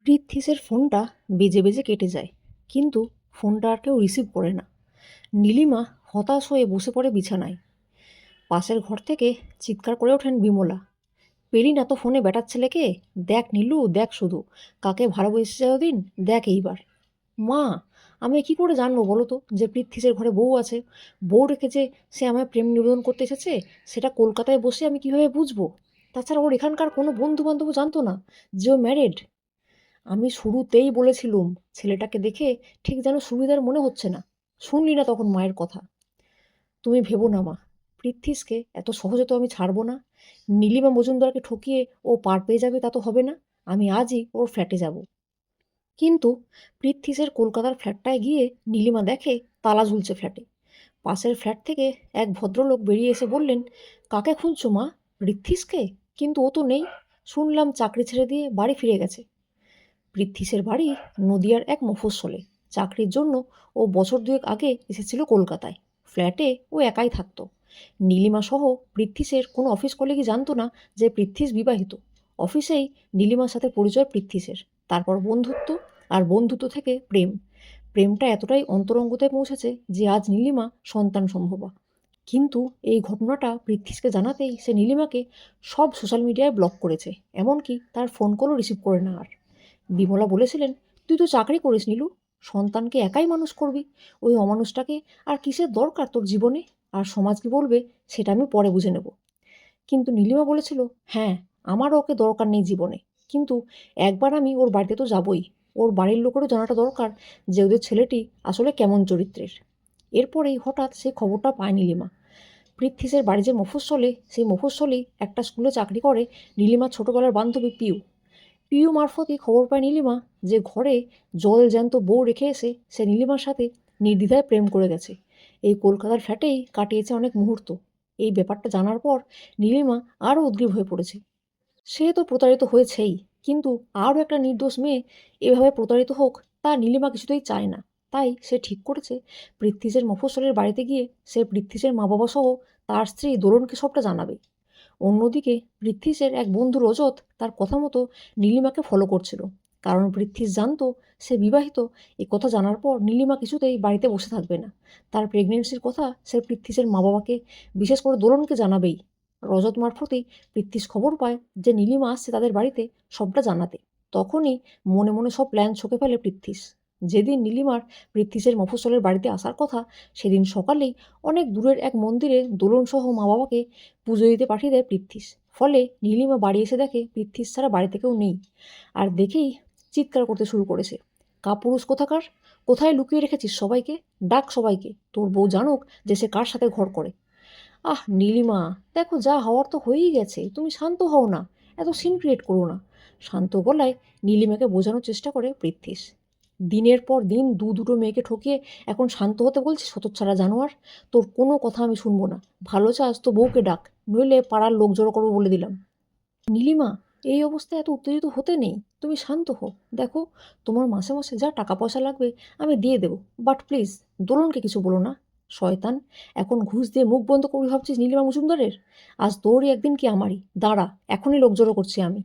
পৃথ্বীসের ফোনটা বেজে বেজে কেটে যায়, কিন্তু ফোনটা আর কেউ রিসিভ করে না। নীলিমা হতাশ হয়ে বসে পড়ে বিছানায়। পাশের ঘর থেকে চিৎকার করে ওঠেন বিমলা, পেলি না তো ফোনে বেটার ছেলেকে? দেখ নীলু, দেখ শুধু কাকে ভালোবেসেছে এতদিন, দেখ এইবার। মা, আমি কি করে জানবো বলো তো যে পৃথ্বীসের ঘরে বউ আছে? বউ রেখেছে, সে আমায় প্রেম নিবেদন করতে এসেছে, সেটা কলকাতায় বসে আমি কিভাবে বুঝবো? তাছাড়া ওর এখানকার কোনো বন্ধু বান্ধব জানতো না যে ও ম্যারেড। আমি শুরুতেই বলেছিলুম, ছেলেটাকে দেখে ঠিক যেন সুবিধার মনে হচ্ছে না। শুনলি না তখন মায়ের কথা? তুমি ভেবো না মা, পৃথ্বীশকে এত সহজে তো আমি ছাড়বো না। নীলিমা মজুমদারকে ঠকিয়ে ও পার পেয়ে যাবে তা তো হবে না। আমি আজই ওর ফ্ল্যাটে যাব। কিন্তু পৃথ্বীশের কলকাতার ফ্ল্যাটটায় গিয়ে নীলিমা দেখে তালা ঝুলছে ফ্ল্যাটে। পাশের ফ্ল্যাট থেকে এক ভদ্রলোক বেরিয়ে এসে বললেন, কাকে খুঁজছো মা? পৃথ্বীশকে? কিন্তু ও তো নেই, শুনলাম চাকরি ছেড়ে দিয়ে বাড়ি ফিরে গেছে। পৃথ্বীশের বাড়ি নদিয়ার এক মফস্বলে। চাকরির জন্য ও বছর দুয়েক আগে এসেছিল কলকাতায়। ফ্ল্যাটে ও একাই থাকতো। নীলিমা সহ পৃথ্বীশের কোনো অফিস কলিগই জানতো না যে পৃথ্বীশ বিবাহিত। অফিসেই নীলিমার সাথে পরিচয় পৃথ্বীশের, তারপর বন্ধুত্ব, আর বন্ধুত্ব থেকে প্রেম। প্রেমটা এতটাই অন্তরঙ্গতে পৌঁছেছে যে আজ নীলিমা সন্তান সম্ভবা। কিন্তু এই ঘটনাটা পৃথ্বীশকে জানাতেই সে নীলিমাকে সব সোশ্যাল মিডিয়ায় ব্লক করেছে, এমনকি তার ফোন কলও রিসিভ করে না আর। বিমলা বলেছিলেন, তুই তো চাকরি করিস নীলু, সন্তানকে একাই মানুষ করবি, ওই অমানুষটাকে আর কিসের দরকার তোর জীবনে? আর সমাজ কি বলবে সেটা আমি পরে বুঝে নেব। কিন্তু নীলিমা বলেছিল, হ্যাঁ, আমারও ওকে দরকার নেই জীবনে, কিন্তু একবার আমি ওর বাড়িতে তো যাবই। ওর বাড়ির লোকেরও জানাটা দরকার যে ওদের ছেলেটি আসলে কেমন চরিত্রের। এরপরেই হঠাৎ সেই খবরটা পায় নীলিমা। পৃথ্বীশের বাড়ি যে মফস্বলে, সেই মফস্বলেই একটা স্কুলে চাকরি করে নীলিমার ছোটবেলার বান্ধবী পিউ। পিউ মারফতই খবর পায় নীলিমা যে ঘরে জল জ্যান্ত বউ রেখে এসে সে নীলিমার সাথে নির্দ্বিধায় প্রেম করে গেছে। এই কলকাতার ফ্ল্যাটেই কাটিয়েছে অনেক মুহূর্ত। এই ব্যাপারটা জানার পর নীলিমা আরও উদ্গ্রীব হয়ে পড়েছে। সে তো প্রতারিত হয়েছেই, কিন্তু আরও একটা নির্দোষ মেয়ে এভাবে প্রতারিত হোক তা নীলিমা কিছুতেই চায় না। তাই সে ঠিক করেছে পৃথ্বীশের মফস্বলের বাড়িতে গিয়ে সে পৃথ্বীশের মা বাবা সহ তার স্ত্রী দোলনকে সবটা জানাবে। অন্যদিকে পৃথ্বীশের এক বন্ধু রজত তার কথা মতো নীলিমাকে ফলো করছিল, কারণ পৃথ্বীশ জানতো সে বিবাহিত। এ কথা জানার পর নীলিমা কিছুতেই বাড়িতে বসে থাকবে না। তার প্রেগনেন্সির কথা সে পৃথ্বীশের মা বাবাকে, বিশেষ করে দোলনকে জানাবেই। রজত মারফতেই পৃথ্বীশ খবর পায় যে নীলিমা আসছে তাদের বাড়িতে সবটা জানাতে। তখনই মনে মনে সব প্ল্যান ছকে ফেলে পৃথ্বীশ। যেদিন নীলিমার পৃথ্বীশের মফস্বলের বাড়িতে আসার কথা, সেদিন সকালেই অনেক দূরের এক মন্দিরে দোলনসহ মা বাবাকে পুজো দিতে পাঠিয়ে দেয় পৃথ্বীশ। ফলে নীলিমা বাড়ি এসে দেখে পৃথ্বীশ ছাড়া বাড়িতে কেউ নেই। আর দেখেই চিৎকার করতে শুরু করেছে, কাপুরুষ কোথাকার, কোথায় লুকিয়ে রেখেছিস সবাইকে? ডাক সবাইকে, তোর বউ জানুক যে সে কার সাথে ঘর করে। আহ নীলিমা, দেখো যা হওয়ার তো হয়েই গেছে, তুমি শান্ত হও না, এত সিন ক্রিয়েট করো না। শান্ত গলায় নীলিমাকে বোঝানোর চেষ্টা করে পৃথ্বীশ। দিনের পর দিন দুটো মেয়েকে ঠকিয়ে এখন শান্ত হতে বলছিস হতচ্ছাড়া জানোয়ার? তোর কোনো কথা আমি শুনবো না। ভালো চাস তো বউকে ডাক, নইলে পাড়ার লোক জড়ো করবো বলে দিলাম। নীলিমা, এই অবস্থায় এত উত্তেজিত হতে নেই, তুমি শান্ত হও। দেখো, তোমার মাসে মাসে যা টাকা পয়সা লাগবে আমি দিয়ে দেবো, বাট প্লিজ দোলনকে কিছু বলো না। শয়তান, এখন ঘুষ দিয়ে মুখ বন্ধ করবি ভাবছিস নীলিমা মজুমদারের? আজ তোরই একদিন কি আমারই, দাঁড়া, এখনই লোক জড়ো করছি আমি।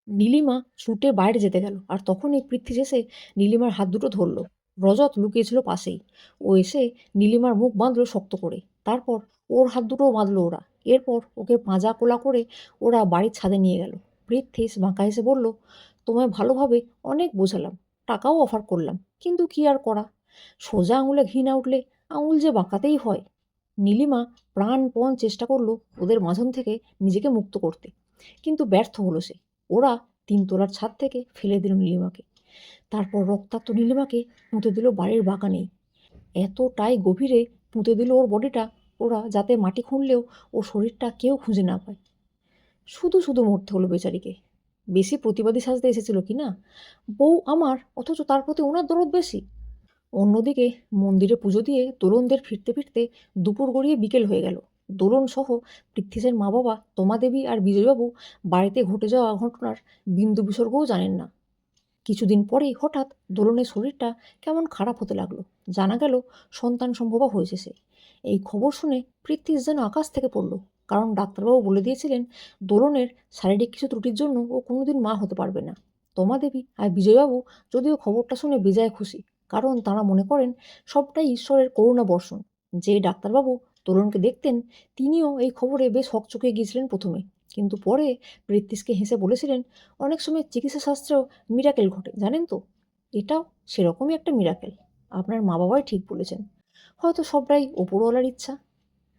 নীলিমা ছুটে বাইরে যেতে গেল, আর তখনই পৃথ্বী এসে নীলিমার হাত দুটো ধরল। রজত লুকিয়েছিল পাশেই। ও এসে নীলিমার মুখ বাঁধল শক্ত করে। তারপর ওর হাত দুটোও বাঁধল ওরা। এরপর ওকে পাঁজা কোলা করে ওরা বাড়ির ছাদে নিয়ে গেল। পৃথ্বীশ বাঁকা এসে বলল, তোমায় ভালোভাবে অনেক বোঝালাম, টাকাও অফার করলাম, কিন্তু কি আর করা, সোজা আঙুলে ঘি না উঠলে আঙুল যে বাঁকাতেই হয়। নীলিমা প্রাণপণ চেষ্টা করলো ওদের মাঝন থেকে নিজেকে মুক্ত করতে, কিন্তু ব্যর্থ হলো সে। ওরা 3 তলার ছাদ থেকে ফেলে দিল নীলিমাকে। তারপর রক্তাক্ত নীলিমাকে পুঁতে দিল বাড়ির বাগানেই। এতটাই গভীরে পুঁতে দিল ওর বডিটা ওরা, যাতে মাটি খুঁড়লেও ওর শরীরটা কেউ খুঁজে না পায়। শুধু শুধু মরতে হলো বেচারিকে। বেশি প্রতিবাদী সাজতে এসেছিল কি না? বউ আমার, অথচ তার প্রতি ওনার দরদ বেশি। অন্যদিকে মন্দিরে পুজো দিয়ে দোলনদের ফিরতে ফিরতে দুপুর গড়িয়ে বিকেল হয়ে গেল। দোলন সহ পৃথ্বীশের মা বাবা তমা দেবী আর বিজয়বাবু বাড়িতে ঘটে যাওয়া ঘটনার বিন্দু বিসর্গও জানেন না। কিছুদিন পরেই হঠাৎ দোলনের শরীরটা কেমন খারাপ হতে লাগলো। জানা গেল সন্তান সম্ভবা হয়েছে সে। এই খবর শুনে পৃথ্বীশ যেন আকাশ থেকে পড়ল, কারণ ডাক্তারবাবু বলে দিয়েছিলেন দোলনের শারীরিক কিছু ত্রুটির জন্য ও কোনোদিন মা হতে পারবে না। তমা দেবী আর বিজয়বাবু যদিও খবরটা শুনে বেজায় খুশি, কারণ তাঁরা মনে করেন সবটাই ঈশ্বরের করুণা বর্ষণ। যে ডাক্তারবাবু তরুণকে দেখতেন তিনিও এই খবরে বেশ হকচকে গিয়েছিলেন প্রথমে, কিন্তু পরে পৃথ্বীশকে হেসে বলেছিলেন, অনেক সময় চিকিৎসা শাস্ত্রেও মিরাকেল ঘটে জানেন তো। এটাও সেরকমই একটা মিরাকেল। আপনার মা বাবাই ঠিক বলেছেন, হয়তো সবটাই ওপরওয়ালার ইচ্ছা।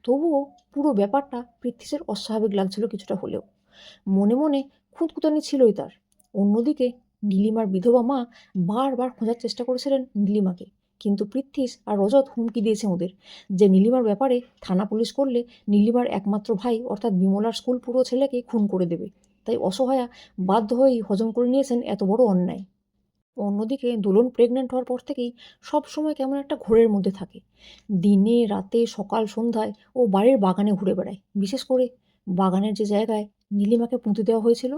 তবুও পুরো ব্যাপারটা পৃথ্বীশের অস্বাভাবিক লাগছিল কিছুটা হলেও। মনে মনে খুঁতখুঁতানি ছিলই তার। অন্যদিকে নীলিমার বিধবা মা বারবার খোঁজার চেষ্টা করেছিলেন নীলিমাকে, কিন্তু পৃথ্বীশ আর রজত হুমকি দিয়েছে ওদের যে নীলিমার ব্যাপারে থানা পুলিশ করলে নীলিমার একমাত্র ভাই অর্থাৎ বিমলার স্কুল পুরো ছেলেকে খুন করে দেবে। তাই অসহায়া বাধ্য হয়েই হজম করে নিয়েছেন এত বড় অন্যায়। অন্যদিকে দোলন প্রেগনেন্ট হওয়ার পর থেকেই সব সময় কেমন একটা ঘোরের মধ্যে থাকে। দিনে রাতে সকাল সন্ধ্যায় ও বাড়ির বাগানে ঘুরে বেড়ায়। বিশেষ করে বাগানের যে জায়গায় নীলিমাকে পুঁতে দেওয়া হয়েছিল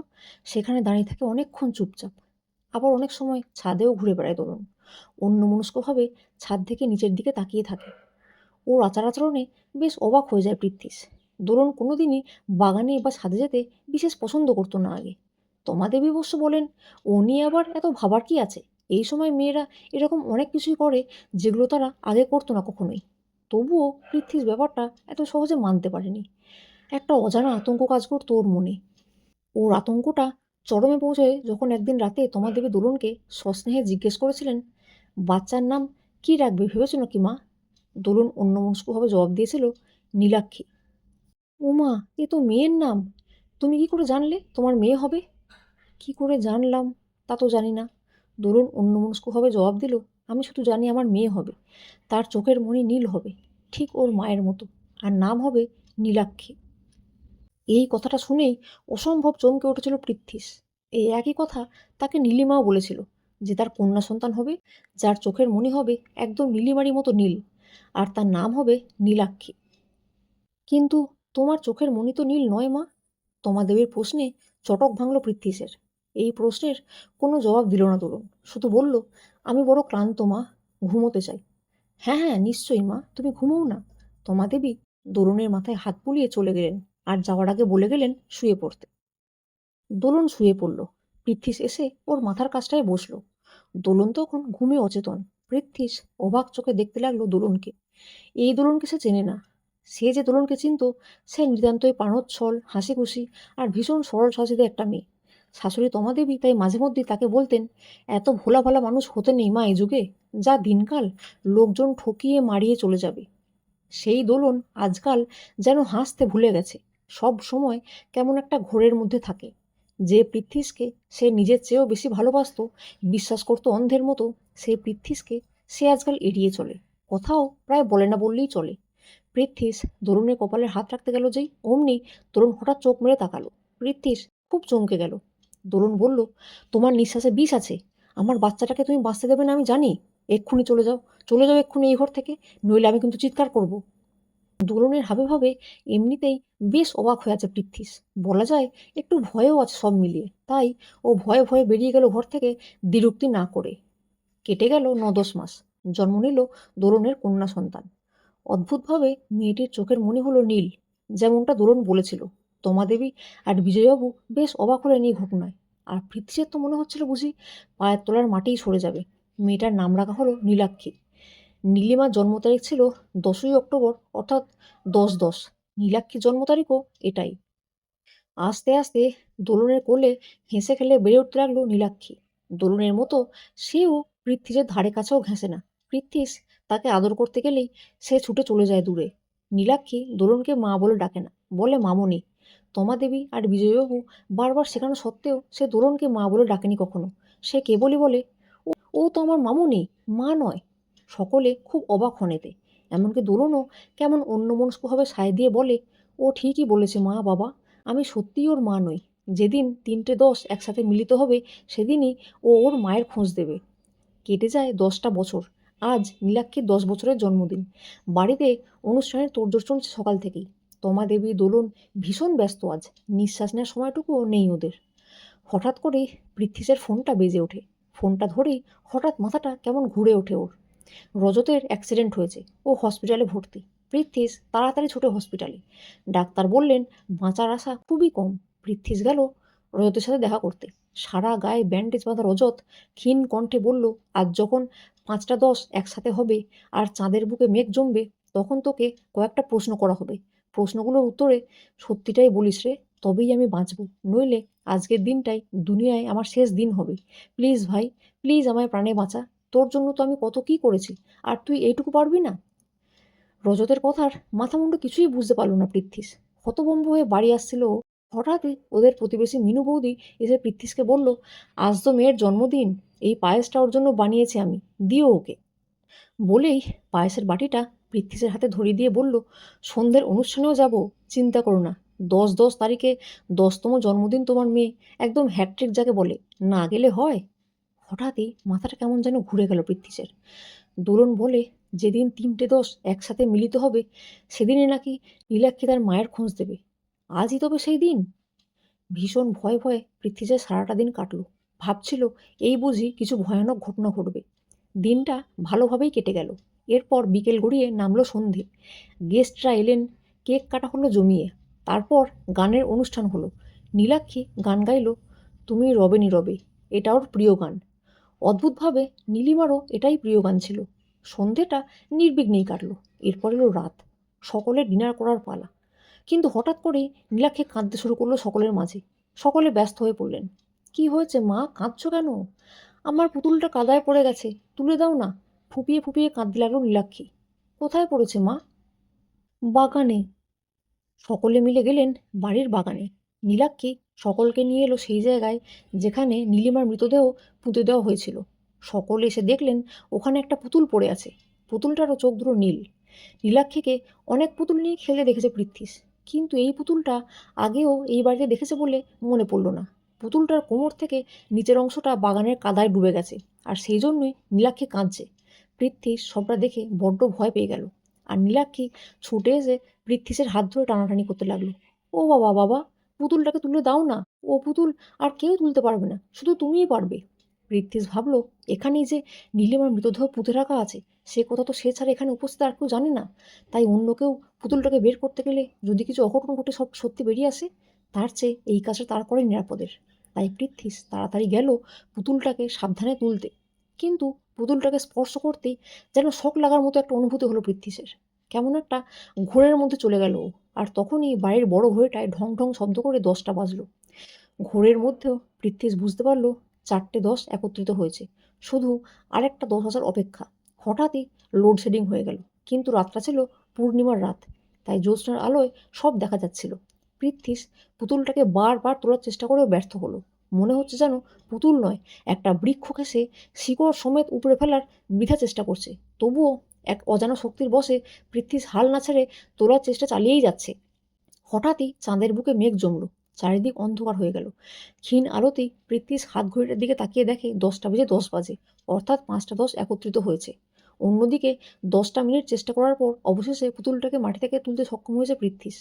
সেখানে দাঁড়িয়ে থাকে অনেকক্ষণ চুপচাপ। আবার অনেক সময় ছাদেও ঘুরে বেড়ায় দোলন। অন্যমনস্কভাবে ছাদ থেকে নিচের দিকে তাকিয়ে থাকে। ওর আচার আচরণে বেশ অবাক হয়ে যায় পৃথ্বীশ। দোলন কোনোদিনই বাগানে বা ছাদে যেতে বিশেষ পছন্দ করতো না আগে। তমা দেবী অবশ্য বলেন, ও নিয়ে আবার এত ভাবার কি আছে, এই সময় মেয়েরা এরকম অনেক কিছুই করে যেগুলো তারা আগে করতো না কখনোই। তবুও পৃথ্বীশ ব্যাপারটা এত সহজে মানতে পারেনি। একটা অজানা আতঙ্ক কাজ করতো ওর মনে। ওর আতঙ্কটা চরমে পৌঁছয় যখন একদিন রাতে তমা দেবী দোলনকে সস্নেহে জিজ্ঞেস করেছিলেন, বাচ্চার নাম কি রাখবে ভেবেছো নাকি মা? দোলন অন্যমনস্কভাবে জবাব দিয়েছিল, নীলাক্ষী। ওমা, এ তো মেয়ের নাম। তুমি কি করে জানলে তোমার মেয়ে হবে? কি করে জানলাম তা তো জানি না, দোলন অন্যমনস্কভাবে জবাব দিল, আমি শুধু জানি আমার মেয়ে হবে। তার চোখের মণি নীল হবে, ঠিক ওর মায়ের মতো, আর নাম হবে নীলাক্ষী। এই কথাটা শুনেই অসম্ভব চমকে উঠেছিল পৃথ্বীশ। এই একই কথা তাকে নীলিমাও বলেছিল, যে তার কন্যা সন্তান হবে যার চোখের মণি হবে একদম নীলিমারই মতো নীল, আর তার নাম হবে নীলাক্ষী। কিন্তু তোমার চোখের মণি তো নীল নয় মা। তমা দেবীর প্রশ্নে চটক ভাঙল পৃথ্বীশের। এই প্রশ্নের কোনো জবাব দিল না তরুণ, শুধু বলল, আমি বড় ক্লান্ত মা, ঘুমোতে চাই। হ্যাঁ হ্যাঁ নিশ্চয়ই মা, তুমি ঘুমোও না। তমা দেবী দোলনের মাথায় হাত বুলিয়ে চলে গেলেন, আর যাওয়ার আগে বলে গেলেন শুয়ে পড়তে। দোলন শুয়ে পড়ল। পৃথ্বীশ এসে ওর মাথার কাছটায় বসলো। দোলন তখন ঘুমে অচেতন। পৃথ্বীশ অবাক চোখে দেখতে লাগলো দোলনকে। এই দোলনকে সে চেনে না। সে যে দোলনকে চিনত সে নিতান্তই প্রাণোচ্ছল, হাসিখুশি আর ভীষণ সরল সাজিতে একটা মেয়ে। শাশুড়ি তমা দেবী তাই মাঝে মধ্যেই তাকে বলতেন, এত ভোলা ভালা মানুষ হতে নেই মা এই যুগে, যা দিনকাল লোকজন ঠকিয়ে মারিয়ে চলে যাবে। সেই দোলন আজকাল যেন হাসতে ভুলে গেছে, সব সময় কেমন একটা ঘোরের মধ্যে থাকে। যে পৃথ্বীশকে সে নিজের চেয়েও বেশি ভালোবাসতো, বিশ্বাস করতো অন্ধের মতো, সেই পৃথ্বীশকে সে আজকাল এড়িয়ে চলে, কথাও প্রায় বলে না বললেই চলে। পৃথ্বীশ তরুণের কপালে হাত রাখতে গেল যেই অমনি তরুণ হঠাৎ চোখ মেরে তাকালো। পৃথ্বীশ খুব চমকে গেল। তরুণ বলল, তোমার নিঃশ্বাসে বিষ আছে, আমার বাচ্চাটাকে তুমি বাঁচতে দেবে না আমি জানি। এক্ষুনি চলে যাও, চলে যাও এক্ষুনি এই ঘর থেকে, নইলে আমি কিন্তু চিৎকার করব। দোলনের হাবে ভাবে এমনিতেই বেশ অবাক হয়ে আছে পৃথ্বীশ, বলা যায় একটু ভয়েও আছে সব মিলিয়ে। তাই ও ভয়ে ভয়ে বেরিয়ে গেল ঘর থেকে দ্বিরুক্তি না করে। কেটে গেল 9-10 মাস। জন্ম নিল দোলনের কন্যা সন্তান। অদ্ভুতভাবে মেয়েটির চোখের মনি হলো নীল, যেমনটা দোলন বলেছিল। তমা দেবী আর বিজয়বাবু বেশ অবাক হলেন এই ঘটনায়। আর পৃথ্বীশের তো মনে হচ্ছিল বুঝি পায়ের তলার মাটিই সরে যাবে। মেয়েটার নাম রাখা হলো নীলাক্ষী। নীলিমার জন্ম তারিখ ছিল 10ই অক্টোবর, অর্থাৎ 10-10। নীলাক্ষীর জন্ম তারিখও এটাই। আস্তে আস্তে দোলনের কোলে হেসে খেলে বেড়ে উঠতে লাগলো নীলাক্ষী। দোলনের মতো সেও পৃথ্বীশের ধারে কাছেও ঘেঁষে না। পৃথ্বীশ তাকে আদর করতে গেলেই সে ছুটে চলে যায় দূরে। নীলাক্ষী দোলনকে মা বলে ডাকে না, বলে মামনি। তমা দেবী আর বিজয়বাবু বারবার শেখানো সত্ত্বেও সে দোলনকে মা বলে ডাকেনি কখনো। সে কেবলই বলে, ও তো আমার মামুনি, মা নয়। সকলে খুব অবাক হন এতে। এমনকি দোলনও কেমন অন্যমনস্কভাবে সায় দিয়ে বলে, ও ঠিকই বলেছে মা বাবা, আমি সত্যিই ওর মা নই। যেদিন 3টে 10 একসাথে মিলিত হবে সেদিনই ও ওর মায়ের খোঁজ দেবে। কেটে যায় 10টা বছর। আজ নীলাক্ষীর 10 বছরের জন্মদিন। বাড়িতে অনুষ্ঠানের তোড়জোড় চলছে সকাল থেকেই। তমা দেবী দোলন ভীষণ ব্যস্ত আজ, নিঃশ্বাস নেওয়ার সময়টুকুও নেই ওদের। হঠাৎ করেই পৃথ্বীশের ফোনটা বেজে ওঠে। ফোনটা ধরেই হঠাৎ মাথাটা কেমন ঘুরে ওঠে ওর। রজতের অ্যাক্সিডেন্ট হয়েছে, ও হসপিটালে ভর্তি। পৃথ্বীশ তাড়াতাড়ি ছুটে হসপিটালে। ডাক্তার বললেন বাঁচার আশা খুবই কম। পৃথ্বীশ গেল রজতের সাথে দেখা করতে। সারা গায়ে ব্যান্ডেজ বাঁধা রজত ক্ষীণ কণ্ঠে বলল, আজ যখন 5টা 10 একসাথে হবে আর চাঁদের বুকে মেঘ জমবে, তখন তোকে কয়েকটা প্রশ্ন করা হবে। প্রশ্নগুলোর উত্তরে সত্যিটাই বলিস রে, তবেই আমি বাঁচব, নইলে আজকের দিনটাই দুনিয়ায় আমার শেষ দিন হবে। প্লিজ ভাই, প্লিজ আমায় প্রাণে বাঁচা। তোর জন্য তো আমি কত কী করেছি, আর তুই এইটুকু পারবি না? রজতের কথার মাথামুন্ডু কিছুই বুঝতে পারল না পৃথ্বীশ। হতভম্ব হয়ে বাড়ি আসছিল ও। হঠাৎই ওদের প্রতিবেশী মিনু বৌদি এসে পৃথ্বীশকে বলল, আজ তো মেয়ের জন্মদিন, এই পায়েসটা ওর জন্য বানিয়েছি আমি, দিও ওকে। বলেই পায়েসের বাটিটা পৃথ্বীশের হাতে ধরিয়ে দিয়ে বলল, সন্ধ্যের অনুষ্ঠানেও যাব, চিন্তা করো না। 10 তারিখে 10তম জন্মদিন তোমার মেয়ে, একদম হ্যাট্রিক যাকে বলে, না গেলে হয়? হঠাৎই মাথাটা কেমন যেন ঘুরে গেল পৃথ্বীশের। দোলন বলে, যেদিন 3টে 10 একসাথে মিলিত হবে, সেদিনই নাকি নীলাক্ষী তার মায়ের খোঁজ দেবে। আজই তবে সেই দিন। ভীষণ ভয়ে ভয়ে পৃথ্বীশের সারাটা দিন কাটল। ভাবছিল এই বুঝি কিছু ভয়ানক ঘটনা ঘটবে। দিনটা ভালোভাবেই কেটে গেল। এরপর বিকেল গড়িয়ে নামলো সন্ধে। গেস্টরা এলেন, কেক কাটা হলো জমিয়ে। তারপর গানের অনুষ্ঠান হলো। নীলাক্ষী গান গাইল, তুমি রবে নীরবে। এটা ওর প্রিয় গান। অদ্ভুতভাবে নীলিমারও এটাই প্রিয় গান ছিল। সন্ধেটা নির্বিঘ্নেই কাটল। এরপর এলো রাত। সকলের ডিনার করার পালা। কিন্তু হঠাৎ করেই নীলাক্ষী কাঁদতে শুরু করলো সকলের মাঝে। সকলে ব্যস্ত হয়ে পড়লেন। কি হয়েছে মা, কাঁদছো কেন? আমার পুতুলটা কাদায় পড়ে গেছে, তুলে দাও না। ফুপিয়ে ফুপিয়ে কাঁদতে লাগলো নীলাক্ষী। কোথায় পড়েছে মা? বাগানে। সকলে মিলে গেলেন বাড়ির বাগানে। নীলাক্ষী সকলকে নিয়ে এলো সেই জায়গায় যেখানে নীলিমার মৃতদেহ পুঁতে দেওয়া হয়েছিল। সকলে এসে দেখলেন ওখানে একটা পুতুল পড়ে আছে। পুতুলটারও চোখ দুটো নীল। নীলাক্ষীকে অনেক পুতুল নিয়ে খেলে দেখেছে পৃথ্বীশ, কিন্তু এই পুতুলটা আগেও এই বাড়িতে দেখেছে বলে মনে পড়ল না। পুতুলটার কোমর থেকে নিচের অংশটা বাগানের কাদায় ডুবে গেছে, আর সেই জন্যই নীলাক্ষী কাঁদছে। পৃথ্বীশ সবটা দেখে বড্ড ভয় পেয়ে গেল, আর নীলাক্ষী ছুটে এসে পৃথ্বীশের হাত ধরে টানাটানি করতে লাগলো। ও বাবা বাবা, পুতুলটাকে তুলে দাও না। ও পুতুল আর কেউ তুলতে পারবে না, শুধু তুমিই পারবে। পৃথ্বীশ ভাবল, এখানেই যে নীলিমার মৃতদেহ পুঁতে রাখা আছে, সে কথা তো সে ছাড়া এখানে উপস্থিত আর কেউ জানে না। তাই অন্য কেউ পুতুলটাকে বের করতে গেলে যদি কিছু অঘটন ঘটে সব সত্যি বেরিয়ে আসে, তার চেয়ে এই কাজটা তার করাই নিরাপদের। তাই পৃথ্বীশ তাড়াতাড়ি গেল পুতুলটাকে সাবধানে তুলতে। কিন্তু পুতুলটাকে স্পর্শ করতেই যেন শক লাগার মতো একটা অনুভূতি হলো পৃথ্বীশের। কেমন একটা ঘোরের মধ্যে চলে গেল ও। আর তখনই বাড়ির বড় ঘড়িটায় ঢং ঢং শব্দ করে 10টা বাজলো। ঘোরের মধ্যেও পৃথ্বীশ বুঝতে পারল 4টে 10 একত্রিত হয়েছে। শুধু আরেকটা 10 আসার অপেক্ষা। হঠাৎই লোডশেডিং হয়ে গেল। কিন্তু রাতটা ছিল পূর্ণিমার রাত, তাই জ্যোৎস্নার আলোয় সব দেখা যাচ্ছিল। পৃথ্বীশ পুতুলটাকে বারবার তোলার চেষ্টা করেও ব্যর্থ হলো। মনে হচ্ছে যেন পুতুল নয়, একটা বৃক্ষকে সে শিকড় সমেত উপড়ে ফেলার বৃথা চেষ্টা করছে। তবুও এক অজানা শক্তির বশে পৃথ্বীশ হাল না ছেড়ে তোলার চেষ্টা চালিয়েই যাচ্ছে। হঠাৎই চাঁদের বুকে মেঘ জমল। চারিদিক অন্ধকার হয়ে গেল। ক্ষীণ আলোতেই পৃথ্বীশ হাত ঘড়িটার দিকে তাকিয়ে দেখে 10টা বেজে 10 বাজে, অর্থাৎ 5টা 10 একত্রিত হয়েছে। অন্যদিকে 10টা মিনিট চেষ্টা করার পর অবশেষে পুতুলটাকে মাটি থেকে তুলতে সক্ষম হয়েছে পৃথ্বীশ।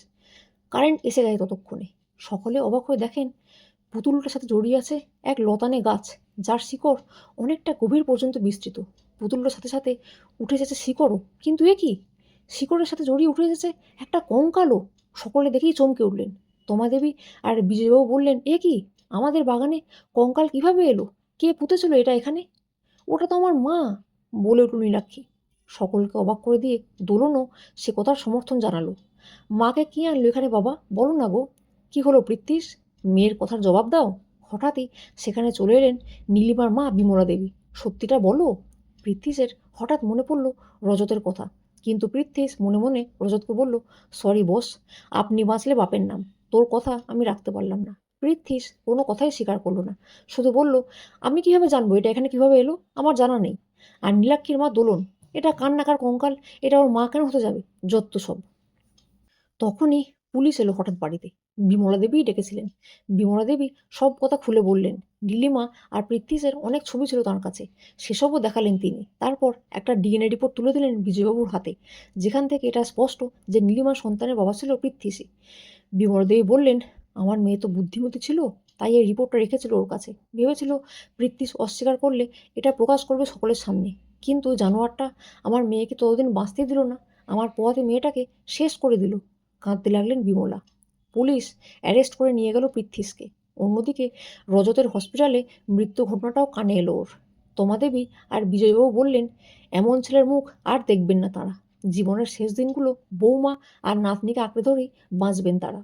কারেন্ট এসে গেছে ততক্ষণে। সকলে অবাক হয়ে দেখেন পুতুলটার সাথে জড়িয়ে আছে এক লতানে গাছ, যার শিকড় অনেকটা গভীর পর্যন্ত বিস্তৃত। পুতুলটার সাথে সাথে উঠে এসেছে শিকড়ও। কিন্তু এ কি, শিকড়ের সাথে জড়িয়ে উঠে এসেছে একটা কঙ্কালও। সকলে দেখেই চমকে উঠলেন। তমাদেবী আর বিজয়বাবু বললেন, এ কি, আমাদের বাগানে কঙ্কাল কিভাবে এলো? কে পুঁতেছিল এটা এখানে? ওটা তো আমার মা, বলে উঠল নীলাক্ষী। সকলকে অবাক করে দিয়ে দোলনও সে কথার সমর্থন জানালো। মাকে কি আনলো এখানে বাবা, বলো না গো। কি হলো পৃথ্বীশ, মেয়ের কথার জবাব দাও। হঠাৎই সেখানে চলে এলেন নীলিমার মা বিমলা দেবী। সত্যিটা বলো। পৃথ্বীশের হঠাৎ মনে পড়ল রজতের কথা। কিন্তু পৃথ্বীশ মনে মনে রজতকে বলল, সরি বস, আপনি বাঁচলে বাপের নাম, তোর কথা আমি রাখতে পারলাম না। পৃথ্বীশ কোনো কথাই স্বীকার করলো না, শুধু বলল, আমি কিভাবে জানবো এটা এখানে কিভাবে এলো, আমার জানা নেই। আর নীলাক্ষীর মা দোলন, এটা কার নাকার কঙ্কাল, এটা ওর মা কেন হতে যাবে, যত সব। তখনই পুলিশ এলো হঠাৎ বাড়িতে। বিমলা দেবীই ডেকেছিলেন। বিমলা দেবী সব কথা খুলে বললেন। নীলিমা আর পৃথ্বীশের অনেক ছবি ছিল তাঁর কাছে, সেসবও দেখালেন তিনি। তারপর একটা ডিএনএ রিপোর্ট তুলে দিলেন বিজয়বাবুর হাতে, যেখান থেকে এটা স্পষ্ট যে নীলিমার সন্তানের বাবা ছিল পৃথ্বীশই। বিমলা দেবী বললেন, আমার মেয়ে তো বুদ্ধিমতী ছিল, তাই এই রিপোর্টটা রেখেছিল ওর কাছে। ভেবেছিল পৃথ্বীশ অস্বীকার করলে এটা প্রকাশ করবে সকলের সামনে। কিন্তু জানোয়ারটা আমার মেয়েকে ততদিন বাঁচতে দিল না, আমার পোয়াতে মেয়েটাকে শেষ করে দিল। কাঁদতে লাগলেন বিমলা। পুলিশ অ্যারেস্ট করে নিয়ে গেল পৃথ্বীশকে। অন্যদিকে রজতের হসপিটালে মৃত্যু ঘটনাটাও কানে এলো ওর। তমাদেবী আর বিজয়বাবু বললেন, এমন ছেলের মুখ আর দেখবেন না তারা। জীবনের শেষ দিনগুলো বৌমা আর নাতনিকে আঁকড়ে ধরেই বাঁচবেন তারা।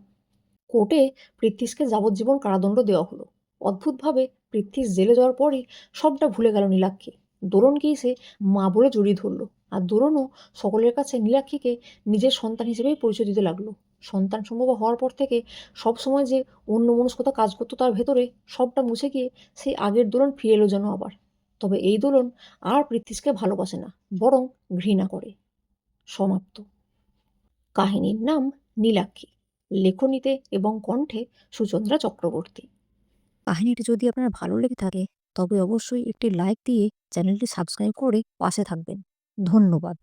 কোর্টে পৃথ্বীশকে যাবজ্জীবন কারাদণ্ড দেওয়া হলো। অদ্ভুতভাবে পৃথ্বীশ জেলে যাওয়ার পরই সবটা ভুলে গেল নীলাক্ষী। দোলনকেই সে মা বলে জড়িয়ে ধরল, আর দোলনও সকলের কাছে নীলাক্ষীকে নিজের সন্তান হিসেবেই পরিচয় দিতে লাগলো। সন্তান সম্ভব হওয়ার পর থেকে সবসময় যে অন্যমনস্কতা কাজ করতো তার ভেতরে, সবটা মুছে গিয়ে সেই আগের দোলন ফিরে এলো যেন আবার। তবে এই দোলন আর পৃথ্বীশকে ভালোবাসে না, বরং ঘৃণা করে। সমাপ্ত। কাহিনীর নাম নীলাক্ষী। লেখনীতে এবং কণ্ঠে সুচন্দ্রা চক্রবর্তী। কাহিনীটি যদি আপনার ভালো লেগে থাকে তবে অবশ্যই একটি লাইক দিয়ে চ্যানেলটি সাবস্ক্রাইব করে পাশে থাকবেন। ধন্যবাদ।